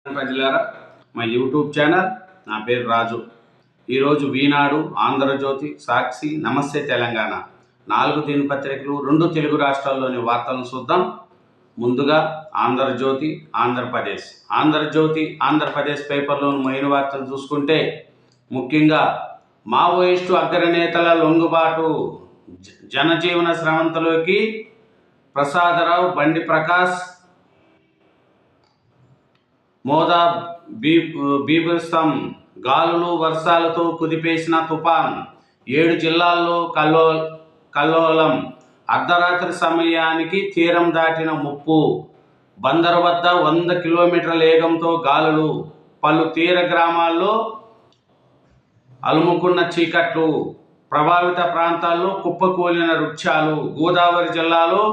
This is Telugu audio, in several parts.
ప్రజలారా, మా యూట్యూబ్ ఛానల్, నా పేరు రాజు. ఈరోజు ఈనాడు, ఆంధ్రజ్యోతి, సాక్షి, నమస్తే తెలంగాణ 4 దినపత్రికలు 2 తెలుగు రాష్ట్రాల్లోని వార్తలను చూద్దాం. ముందుగా ఆంధ్రజ్యోతి ఆంధ్రప్రదేశ్. ఆంధ్రప్రదేశ్ పేపర్లోని మెయిన్ వార్తలు చూసుకుంటే, ముఖ్యంగా మావోయిస్టు అగ్రనేతల లొంగుబాటు, జనజీవన స్రవంతిలోకి ప్రసాదరావు, బండి ప్రకాష్ మోదా బీభత్సం, గాలులు వర్షాలతో కుదిపేసిన తుఫాన్, 7 జిల్లాల్లో కల్లోలం, అర్ధరాత్రి సమయానికి తీరం దాటిన ముప్పు, బందరు వద్ద 100 కిలోమీటర్ల వేగంతో గాలులు, పలు తీర గ్రామాల్లో అలుముకున్న చీకట్లు, ప్రభావిత ప్రాంతాల్లో కుప్పకూలిన వృక్షాలు, గోదావరి జిల్లాలో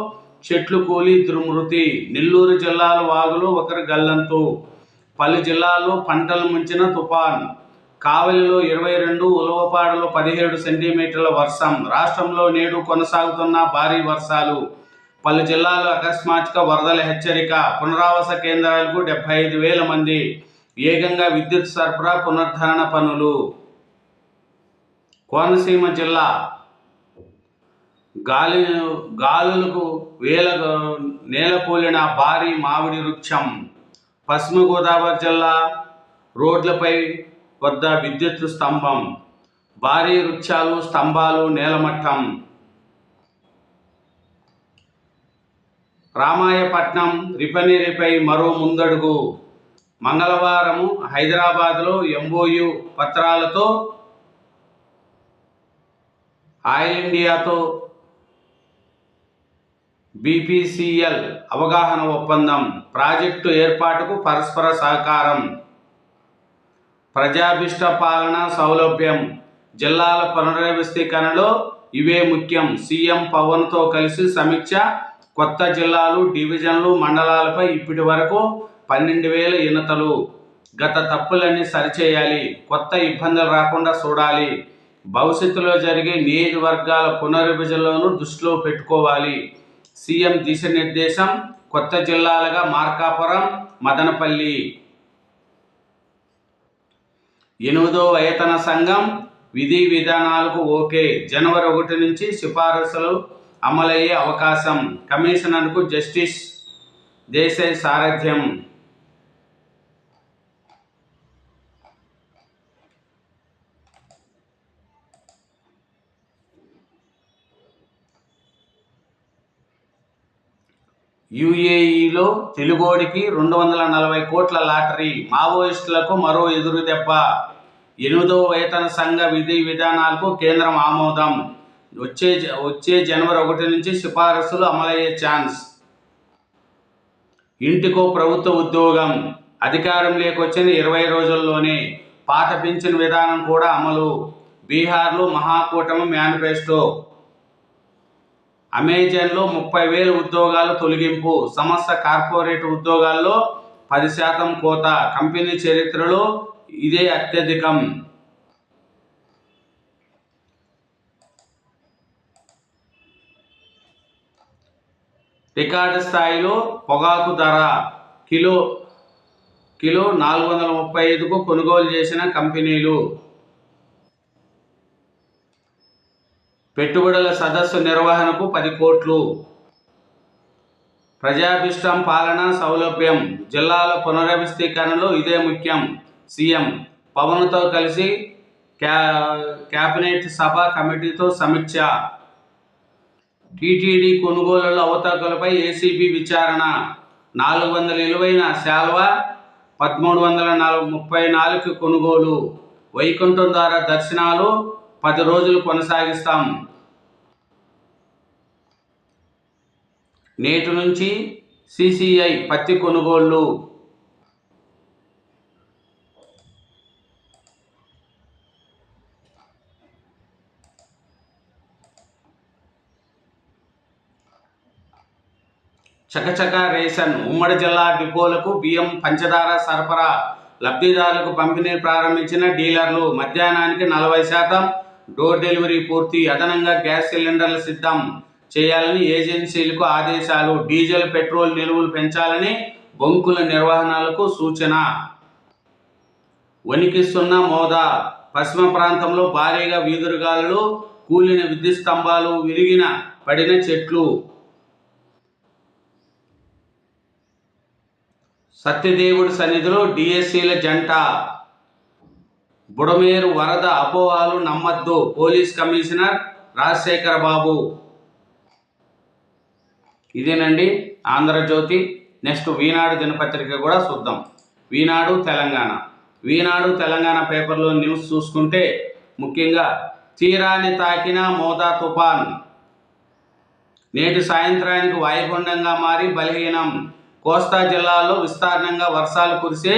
చెట్లు కూలి మృతి, నెల్లూరు జిల్లాలో వాగులు ఒకరి గల్లంతు, పలు జిల్లాల్లో పంటలు ముంచిన తుఫాన్, కావలిలో 22, ఉలవపాడులో 17 సెంటీమీటర్ల వర్షం. రాష్ట్రంలో నేడు కొనసాగుతున్న భారీ వర్షాలు, పలు జిల్లాల్లో అకస్మాత్తుగా వరదల హెచ్చరిక, పునరావాస కేంద్రాలకు 75,000 మంది, వేగంగా విద్యుత్ సరఫరా పునరుద్ధరణ పనులు. కోనసీమ జిల్లా గాలులకు నేలకూలిన భారీ మామిడి వృక్షం. పశ్చిమ గోదావరి జిల్లా రోడ్లపై వద్ద విద్యుత్ స్తంభం, భారీ వృక్షాలు, స్తంభాలు నేలమట్టం. రామాయపట్నం రిఫైనరీపై మరో ముందడుగు. మంగళవారం హైదరాబాద్లో MOU పత్రాలతో ఆయిల్ ఇండియాతో BPCL అవగాహన ఒప్పందం, ప్రాజెక్టు ఏర్పాటుకు పరస్పర సహకారం. ప్రజాభిష్ట పాలన సౌలభ్యం, జిల్లాల పునర్వ్యవస్థీకరణలో ఇవే ముఖ్యం. సీఎం పవన్తో కలిసి సమీక్ష. కొత్త జిల్లాలు, డివిజన్లు, మండలాలపై ఇప్పటి వరకు 12,000 ఇనతలు. గత తప్పులన్నీ సరిచేయాలి, కొత్త ఇబ్బందులు రాకుండా చూడాలి. భవిష్యత్తులో జరిగే నియోజకవర్గాల పునర్విభజనలను దృష్టిలో పెట్టుకోవాలి. సీఎం దిశానిర్దేశం. కొత్త జిల్లాలుగా మార్కాపురం, మదనపల్లి. 8వ వేతన సంఘం విధి విధానాలకు ఓకే. జనవరి 1 నుంచి సిఫారసులు అమలయ్యే అవకాశం. కమిషనర్కు జస్టిస్ దేశాయ్ సారథ్యం. UAEలో తెలుగోడికి 240 కోట్ల లాటరీ, మావోయిస్టులకు మరో ఎదురు దెబ్బ. 8వ వేతన సంఘ విధి విధానాలకు కేంద్రం ఆమోదం. వచ్చే జనవరి 1 నుంచి సిఫారసులు అమలయ్యే ఛాన్స్. ఇంటికో ప్రభుత్వ ఉద్యోగం, అధికారంలోకి వచ్చిన 20 రోజుల్లోనే పాత పింఛన్ విధానం కూడా అమలు. బీహార్లో మహాకూటమి మేనిఫెస్టో. అమెజాన్లో 30,000 ఉద్యోగాలు తొలగింపు. సంస్థ కార్పొరేట్ ఉద్యోగాల్లో 10% కోత. కంపెనీ చరిత్రలో ఇదే అత్యధికం. రికార్డు స్థాయిలో పొగాకు ధర కిలో 435కు కొనుగోలు చేసిన కంపెనీలు. పెట్టుబడుల సదస్సు నిర్వహణకు 10 కోట్లు. ప్రజాభిష్టం పాలన సౌలభ్యం, జిల్లాల పునర్వ్యవస్థీకరణలో ఇదే ముఖ్యం. సీఎం పవన్తో కలిసి కేబినెట్ సభ కమిటీతో సమీక్ష. టీటీడీ కొనుగోలుల అవకతవకలపై ACB విచారణ. 400 విలువైన శాల్వా 1334 కొనుగోలు. వైకుంఠం ద్వారా దర్శనాలు 10 రోజులు కొనసాగిస్తాం. నేటి నుంచి CCI పత్తి కొనుగోళ్లు. చకచకా రేషన్. ఉమ్మడి జిల్లా డిపోలకు బియ్యం, పంచదార సరఫరా. లబ్ధిదారులకు పంపిణీ ప్రారంభించిన డీలర్లు. మధ్యాహ్నానికి 40% డోర్ డెలివరీ పూర్తి. అదనంగా గ్యాస్ సిలిండర్లు సిద్ధం చేయాలని ఏజెన్సీలకు ఆదేశాలు. డీజిల్, పెట్రోల్ నిల్వలు పెంచాలని బొంకుల నిర్వహణలకు సూచన. వణికిస్తున్న మోదా. పశ్చిమ ప్రాంతంలో భారీగా వీధురుగాలులు, కూలిన విద్యుత్ స్తంభాలు, విరిగిన పడిన చెట్లు. సత్యదేవుడి సన్నిధిలో డిఎస్సీల జంట. బుడమేరు వరద అపోహలు నమ్మద్దు, పోలీస్ కమిషనర్ రాజశేఖర బాబు. ఇదేనండి ఆంధ్రజ్యోతి. నెక్స్ట్ ఈనాడు దినపత్రిక కూడా చూద్దాం. ఈనాడు తెలంగాణ. ఈనాడు తెలంగాణ పేపర్లో న్యూస్ చూసుకుంటే ముఖ్యంగా తీరాన్ని తాకిన మోదా తుఫాన్ నేటి సాయంత్రానికి వాయుగుండంగా మారి బలహీనం. కోస్తా జిల్లాలో విస్తారంగా వర్షాలు కురిసే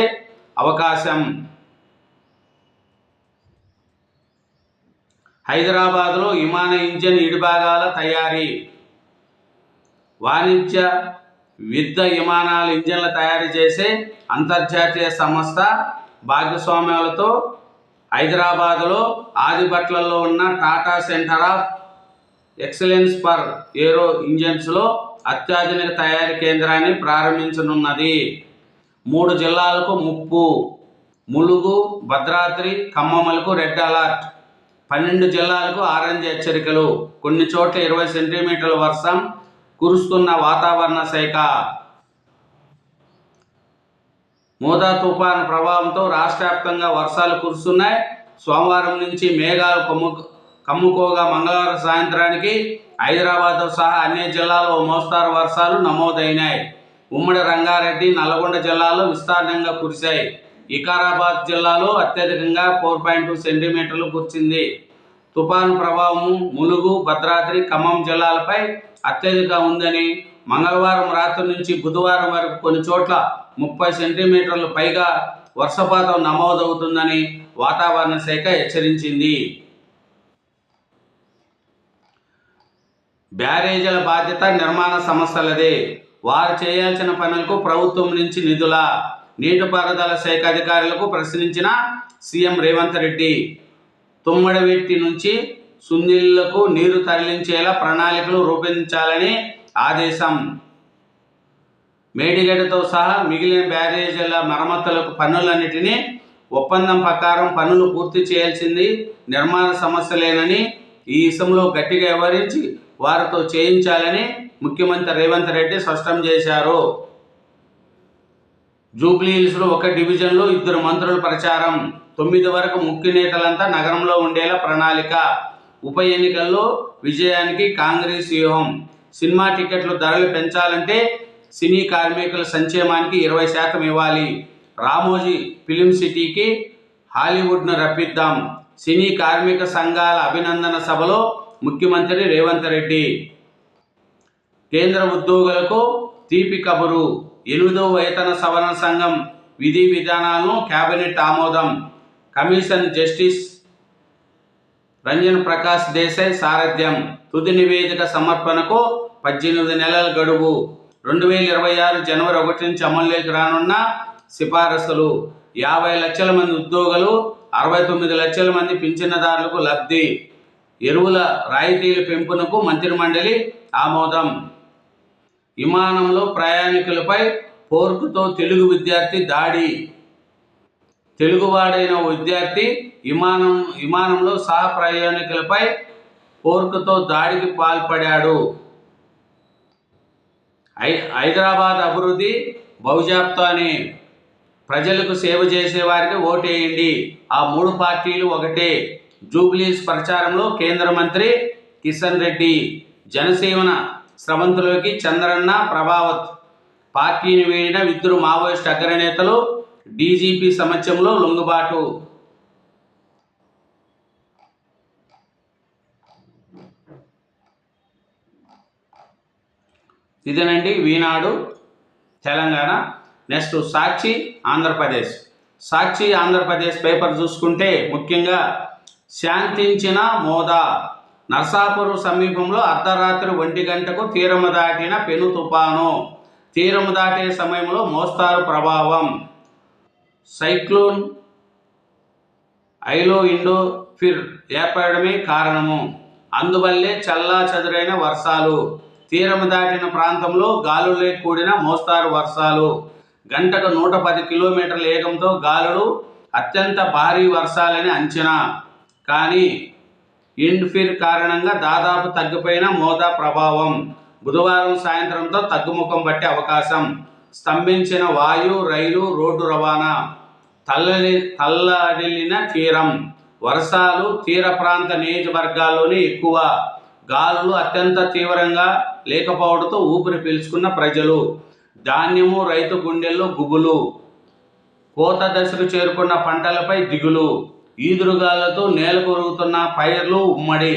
అవకాశం. హైదరాబాద్లో విమాన ఇంజిన్ ఇడిభాగాల తయారీ. వాణిజ్య యుద్ధ విమానాల ఇంజన్ల తయారు చేసే అంతర్జాతీయ సంస్థ భాగస్వామ్యాలతో హైదరాబాద్లో ఆదిబట్లలో ఉన్న Tata centre of excellence for aero ఇంజన్స్లో అత్యాధునిక తయారీ కేంద్రాన్ని ప్రారంభించనున్నది. 3 జిల్లాలకు ముప్పు. ములుగు, భద్రాద్రి, ఖమ్మంలకు రెడ్ అలర్ట్. 12 జిల్లాలకు ఆరెంజ్ హెచ్చరికలు. కొన్ని చోట్ల 20 సెంటీమీటర్ల వర్షం కురుస్తున్న వాతావరణ శాఖ. మోదా తుఫాను ప్రభావంతో రాష్ట్ర వ్యాప్తంగా వర్షాలు కురుస్తున్నాయి. సోమవారం నుంచి మేఘాలు కమ్ముకోగా మంగళవారం సాయంత్రానికి హైదరాబాద్తో సహా అన్ని జిల్లాల్లో మోస్తారు వర్షాలు నమోదైనాయి. ఉమ్మడి రంగారెడ్డి, నల్గొండ జిల్లాలో విస్తారంగా కురిశాయి. వికారాబాద్ జిల్లాలో అత్యధికంగా 4.2 సెంటీమీటర్లు కురిసింది. తుఫాను ప్రభావం ములుగు, భద్రాద్రి, ఖమ్మం జిల్లాలపై అత్యధికంగా ఉందని, మంగళవారం రాత్రి నుంచి బుధవారం వరకు కొన్ని చోట్ల 30 సెంటీమీటర్లు పైగా వర్షపాతం నమోదవుతుందని వాతావరణ శాఖ హెచ్చరించింది. బ్యారేజీల బాధ్యత నిర్మాణ సంస్థలదే. వారు చేయాల్సిన పనులకు ప్రభుత్వం నుంచి నిధుల. నీటిపారుదల శాఖ అధికారులకు ప్రశ్నించిన సీఎం రేవంత్ రెడ్డి. తుమ్మడివెట్టి నుంచి సుందిళ్లకు నీరు తరలించేలా ప్రణాళికలు రూపొందించాలని ఆదేశం. మేడిగడ్డతో సహా మిగిలిన బ్యారేజీల మరమ్మతులకు పనులన్నిటినీ ఒప్పందం ప్రకారం పనులు పూర్తి చేయాల్సింది నిర్మాణ సమస్యలేనని, ఈ విషయంలో గట్టిగా వ్యవహరించి వారితో చేయించాలని ముఖ్యమంత్రి రేవంత్ రెడ్డి స్పష్టం చేశారు. జూబ్లీహిల్స్లో ఒక డివిజన్లో 2 మంత్రుల ప్రచారం. 9 వరకు ముఖ్య నేతలంతా నగరంలో ఉండేలా ప్రణాళిక. ఉప ఎన్నికల్లో విజయానికి కాంగ్రెస్ వ్యూహం. సినిమా టికెట్లు ధరలు పెంచాలంటే సినీ కార్మికుల సంక్షేమానికి 20% ఇవ్వాలి. రామోజీ ఫిలిం సిటీకి హాలీవుడ్ను రప్పిద్దాం. సినీ కార్మిక సంఘాల అభినందన సభలో ముఖ్యమంత్రి రేవంత్ రెడ్డి. కేంద్ర ఉద్యోగులకు తీపి కబురు. 8వ వేతన సవరణ సంఘం విధి విధానాలను కేబినెట్ ఆమోదం. కమిషన్ జస్టిస్ రంజన్ ప్రకాష్ దేశాయ్ సారథ్యం. తుది నివేదిక సమర్పణకు 18 నెలల గడువు. 2026 జనవరి 1 నుంచి అమల్లోకి రానున్న సిఫారసులు. 50 లక్షల మంది ఉద్యోగులు, 69 లక్షల మంది పింఛనుదారులకు లబ్ధి. ఎరువుల రాయితీల పెంపునకు మంత్రిమండలి ఆమోదం. విమానంలో ప్రయాణికులపై ఫోర్కుతో తెలుగు విద్యార్థి దాడి. తెలుగువాడైన ఓ విద్యార్థి విమానంలో సహ ప్రయాణికులపై ఫోర్కుతో దాడికి పాల్పడాడు. హైదరాబాద్ అభివృద్ధి బహుజాప్తో అని ప్రజలకు సేవ చేసే వారికి ఓటేయండి. ఆ 3 పార్టీలు ఒకటే. జూబ్లీస్ ప్రచారంలో కేంద్ర మంత్రి కిషన్ రెడ్డి. జనసేన స్రవంతిలోకి చంద్రన్న ప్రభావత్. పార్టీని వీడిన 2 మావోయిస్టు అగ్రనేతలు. డీజీపీ సమక్షంలో లొంగుబాటు. ఇదేనండి ఈనాడు తెలంగాణ. నెక్స్ట్ సాక్షి ఆంధ్రప్రదేశ్. సాక్షి ఆంధ్రప్రదేశ్ పేపర్ చూసుకుంటే ముఖ్యంగా శాంతించిన మోదా. నర్సాపురం సమీపంలో అర్ధరాత్రి 1 గంటకు తీరము దాటిన పెను తుపాను. తీరము దాటే సమయంలో మోస్తారు ప్రభావం. సైక్లోన్ ఐలో ఇండో ఫిర్ ఏర్పడమే కారణము. అందువల్లే చల్లా చదురైన వర్షాలు. తీరము దాటిన ప్రాంతంలో గాలులే కూడిన మోస్తారు వర్షాలు. గంటకు 110 కిలోమీటర్ల వేగంతో గాలులు అత్యంత భారీ వర్షాలని అంచనా. కానీ ఇండ్ఫిర్ కారణంగా దాదాపు తగ్గిపోయిన మోదా ప్రభావం. బుధవారం సాయంత్రంతో తగ్గుముఖం పట్టే అవకాశం. స్తంభించిన వాయు, రైలు, రోడ్డు రవాణా. తల్లడిల్లిన తీరం. వర్షాలు తీర ప్రాంత నియోజకవర్గాల్లోనే ఎక్కువ. గాలులు అత్యంత తీవ్రంగా లేకపోవడంతో ఊపిరి పీల్చుకున్న ప్రజలు. ధాన్యము రైతు గుండెల్లో గుబులు. కోత దశకు చేరుకున్న పంటలపై దిగులు. ఈదురుగాలతో నేలకొరుగుతున్న పైర్లు ఉమ్మడి.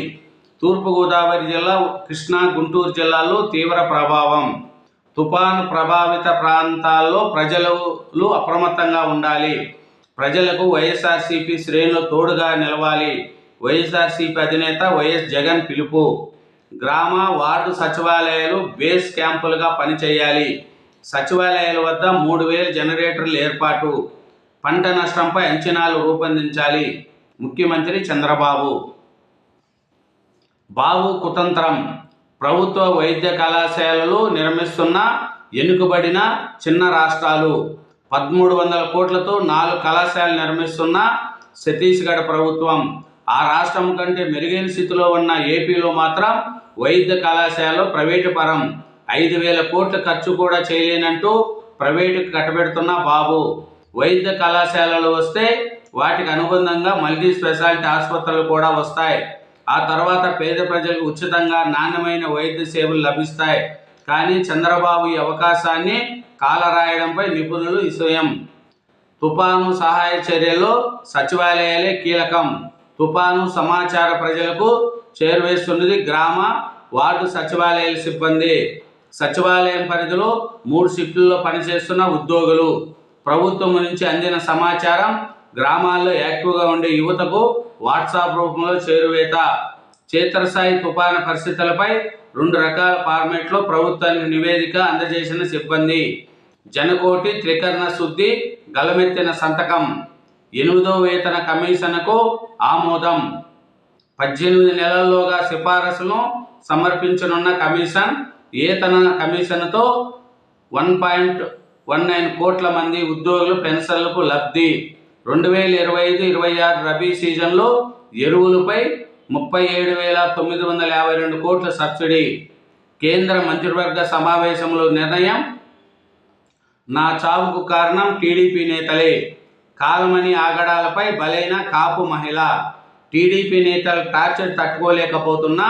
తూర్పుగోదావరి జిల్లా, కృష్ణా, గుంటూరు జిల్లాల్లో తీవ్ర ప్రభావం. తుఫాను ప్రభావిత ప్రాంతాల్లో ప్రజలు అప్రమత్తంగా ఉండాలి. ప్రజలకు వైఎస్ఆర్సీపీ శ్రేణులు తోడుగా నిలవాలి. వైఎస్ఆర్సీపీ అధినేత వైఎస్ జగన్ పిలుపు. గ్రామ, వార్డు సచివాలయాలు బేస్ క్యాంపులుగా పనిచేయాలి. సచివాలయాల వద్ద 3000 జనరేటర్లు ఏర్పాటు. పంట నష్టంపై అంచనాలు రూపొందించాలి. ముఖ్యమంత్రి చంద్రబాబు. బాబు కుతంత్రం. ప్రభుత్వ వైద్య కళాశాలలు నిర్మిస్తున్న వెనుకబడిన చిన్న రాష్ట్రాలు. 1300 కోట్లతో 4 కళాశాలలు నిర్మిస్తున్న ఛత్తీస్గఢ్ ప్రభుత్వం. ఆ రాష్ట్రం కంటే మెరుగైన స్థితిలో ఉన్న ఏపీలో మాత్రం వైద్య కళాశాలలు ప్రైవేటు పరం. 5000 కోట్ల ఖర్చు కూడా చేయలేనంటూ ప్రైవేటుకు కట్టబెడుతున్న బాబు. వైద్య కళాశాలలు వస్తే వాటికి అనుబంధంగా మల్టీ స్పెషాలిటీ ఆసుపత్రులు కూడా వస్తాయి. ఆ తర్వాత పేద ప్రజలకు ఉచితంగా నాణ్యమైన వైద్య సేవలు లభిస్తాయి. కానీ చంద్రబాబు ఈ అవకాశాన్ని కాలరాయడంపై నిపుణులు విషయం. తుపాను సహాయ చర్యల్లో సచివాలయాలే కీలకం. తుపాను సమాచార ప్రజలకు చేరువేస్తున్నది గ్రామ, వార్డు సచివాలయాల సిబ్బంది. సచివాలయం పరిధిలో 3 షిఫ్టుల్లో పనిచేస్తున్న ఉద్యోగులు. ప్రభుత్వం నుంచి అందిన సమాచారం గ్రామాల్లో యాక్టివ్గా ఉండే యువతకు వాట్సాప్ రూపంలో చేరువేత. క్షేత్రస్థాయి తుఫాను పరిస్థితులపై 2 రకాల ఫార్మాట్లో ప్రభుత్వానికి నివేదిక అందజేసిన సిబ్బంది. జనకోటి త్రికరణ శుద్ధి, గలమెత్తిన సంతకం. 8వ వేతన కమిషన్కు ఆమోదం. 18 నెలల్లోగా సిఫారసులను సమర్పించనున్న కమిషన్. వేతన కమిషన్తో 1.19 కోట్ల మంది ఉద్యోగులు పెన్షన్లకు లబ్ధి. 2025-26 రబీ సీజన్లో ఎరువులపై 37,952 కోట్ల సబ్సిడీ. కేంద్ర మంత్రివర్గ సమావేశంలో నిర్ణయం. నా చావుకు కారణం టీడీపీ నేతలే. కాలమని ఆగడాలపై బలైన కాపు మహిళ. టీడీపీ నేతల టార్చర్ తట్టుకోలేకపోతున్నా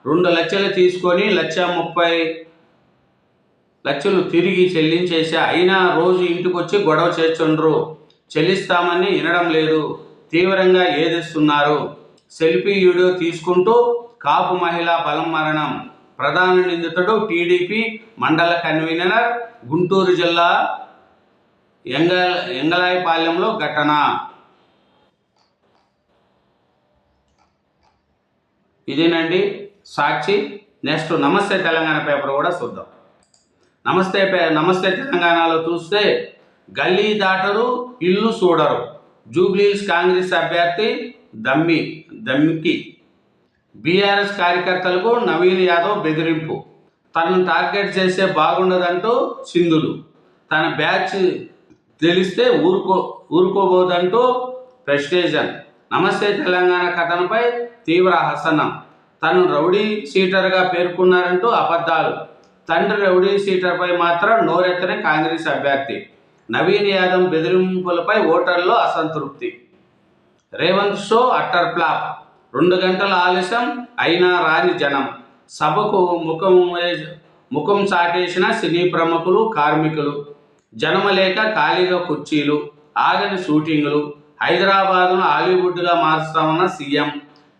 2 లక్షలు తీసుకొని 1,30,000 తిరిగి చెల్లించేశా. అయినా రోజు ఇంటికొచ్చి గొడవ చేస్తుండ్రు. చెల్లిస్తామని వినడం లేదు. తీవ్రంగా ఏదిస్తున్నారు. సెల్ఫీ వీడియో తీసుకుంటూ కాపు మహిళ బలం మరణం. ప్రధాన నిందితుడు టీడీపీ మండల కన్వీనర్. గుంటూరు జిల్లా ఎంగళాయపాలెంలో ఘటన. ఇదేనండి సాక్షి. నెక్స్ట్ నమస్తే తెలంగాణ పేపర్ కూడా చూద్దాం. నమస్తే తెలంగాణలో చూస్తే గల్లీ దాటరు, ఇల్లు చూడరు. జూబ్లీహిల్స్ కాంగ్రెస్ అభ్యర్థి దమ్మికి. బీఆర్ఎస్ కార్యకర్తలకు నవీన్ యాదవ్ బెదిరింపు. తనను టార్గెట్ చేస్తే బాగుండదంటూ సింధులు. తన బ్యాచ్ తెలిస్తే ఊరుకోబోదంటూ ప్రెస్టేజన్. నమస్తే తెలంగాణ కథనపై తీవ్ర హసనం. తను రౌడీ షీటర్గా పేర్కొన్నారంటూ అబద్ధాలు. తండ్రి రౌడీ షీటర్పై మాత్రం నోరెత్తని కాంగ్రెస్ అభ్యర్థి. నవీన్ యాదవ్ బెదిరింపులపై ఓటర్లలో అసంతృప్తి. Revanth show utter flop. 2 గంటల ఆలస్యం అయినా రాని జనం. సభకు ముఖం చాటేసిన సినీ ప్రముఖులు, కార్మికులు. జనమ లేక ఖాళీగా కుర్చీలు, ఆగని షూటింగులు. హైదరాబాద్ను హాలీవుడ్గా మారుస్తామన్న సీఎం.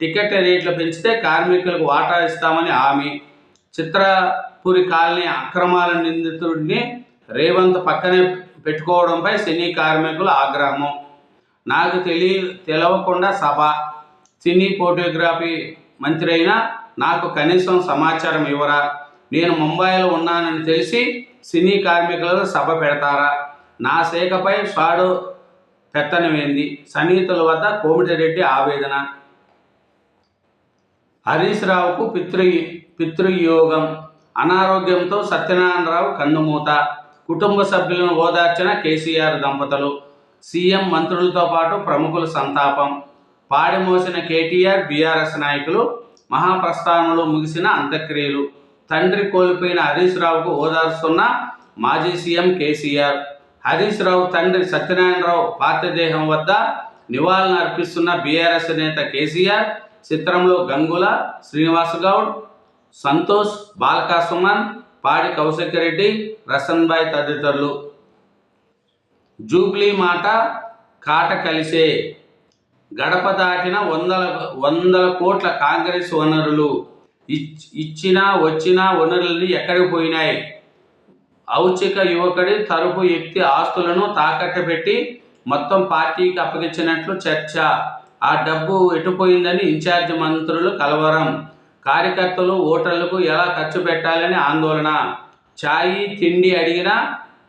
టికెట్ రేట్లు పెంచితే కార్మికులకు వాటా ఇస్తామని హామీ. చిత్రపురి కాలనీ అక్రమాల నిందితుడిని రేవంత్ పక్కనే పెట్టుకోవడంపై సినీ కార్మికుల ఆగ్రహం. నాకు తెలవకుండా సభ. సినీ ఫోటోగ్రఫీ మంత్రి అయినా నాకు కనీసం సమాచారం ఇవ్వరా? నేను ముంబైలో ఉన్నానని తెలిసి సినీ కార్మికులకు సభ పెడతారా? నా శాఖపై షాడో పెత్తనమైంది. సన్నిహితుల వద్ద కోమటిరెడ్డి ఆవేదన. హరీష్ రావుకు పితృయోగం. అనారోగ్యంతో సత్యనారాయణరావు కన్నుమూత. కుటుంబ సభ్యులను ఓదార్చిన కేసీఆర్ దంపతులు. సీఎం మంత్రులతో పాటు ప్రముఖుల సంతాపం. పాడి మోసిన కేటీఆర్, బీఆర్ఎస్ నాయకులు. మహాప్రస్థానంలో ముగిసిన అంత్యక్రియలు. తండ్రి కోల్పోయిన హరీష్ రావుకు ఓదార్స్తున్న మాజీ సీఎం కేసీఆర్. హరీష్ రావు తండ్రి సత్యనారాయణరావు పార్థిదేహం వద్ద నివాళులు అర్పిస్తున్న బీఆర్ఎస్ నేత కేసీఆర్. చిత్రంలో గంగుల శ్రీనివాసగౌడ్, సంతోష్, బాల్కా సుమన్, పాడి కౌశిక్ రెడ్డి, రసన్బాయ్ తదితరులు. జూబ్లీ మాట కాట కలిసే. గడప దాటిన వందల కోట్ల కాంగ్రెస్ వనరులు. ఇచ్చినా వచ్చిన వనరులని ఎక్కడికి పోయినాయి? ఔచిక యువకుడి తరపు వ్యక్తి ఆస్తులను తాకట్టు పెట్టి మొత్తం పార్టీకి అప్పగించినట్లు చర్చ. ఆ డబ్బు ఎటుపోయిందని ఇన్ఛార్జి మంత్రులు కలవరం. కార్యకర్తలు ఓటర్లకు ఎలా ఖర్చు పెట్టాలని ఆందోళన. ఛాయీ తిండి అడిగినా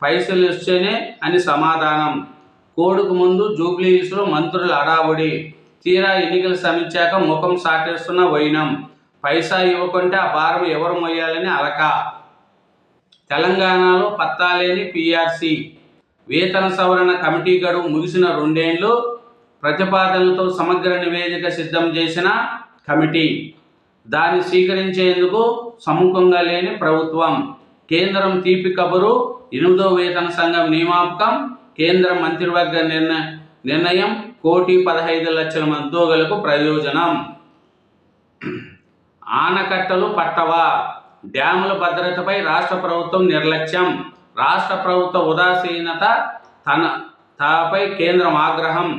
పైసలు ఇస్తేనే అని సమాధానం. కోడుకు ముందు జూబ్లీహిల్స్లో మంత్రుల హడావుడి. తీరా ఎన్నికలు సమీక్షాక ముఖం సాటేస్తున్న వైనం. పైసా ఇవ్వకుంటే ఆ భారం ఎవరు మోయాలని అలక. తెలంగాణలో పత్తాలేని పీఆర్సీ. వేతన సవరణ కమిటీ గడువు ముగిసిన 2 ఏళ్లు. ప్రతిపాదనలతో సమగ్ర నివేదిక సిద్ధం చేసిన కమిటీ. దాన్ని స్వీకరించేందుకు సముఖంగా లేని ప్రభుత్వం. కేంద్రం తీపి కబురు. 8వ వేతన సంఘం నియామకం. కేంద్ర మంత్రివర్గ నిర్ణయం. 1,15,00,000 ఉద్యోగులకు ప్రయోజనం. ఆనకట్టలు పట్టవా? డ్యాముల భద్రతపై రాష్ట్ర ప్రభుత్వం నిర్లక్ష్యం. రాష్ట్ర ప్రభుత్వ ఉదాసీనత తనపై కేంద్రం ఆగ్రహం.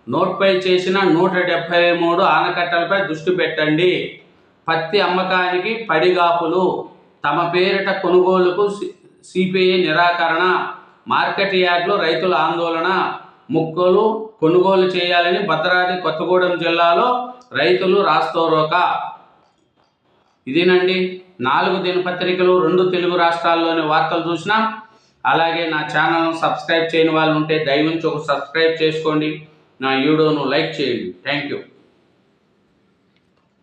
నోట్పై చేసిన 173 ఆనకట్టలపై దృష్టి పెట్టండి. పత్తి అమ్మకానికి పడిగాపులు. తమ పేరిట కొనుగోలుకు సిపిఐ నిరాకరణ. మార్కెట్ యార్డులో రైతుల ఆందోళన. ముక్కలు కొనుగోలు చేయాలని భద్రాద్రి కొత్తగూడెం జిల్లాలో రైతులు రాస్తారోకా. ఇదేనండి 4 దినపత్రికలు 2 తెలుగు రాష్ట్రాల్లోని వార్తలు చూసినాం. అలాగే నా ఛానల్ను సబ్స్క్రైబ్ చేయని వాళ్ళు ఉంటే దయవుంచి ఒక సబ్స్క్రైబ్ చేసుకోండి. నా వీడియోను లైక్ చేయండి. Thank you.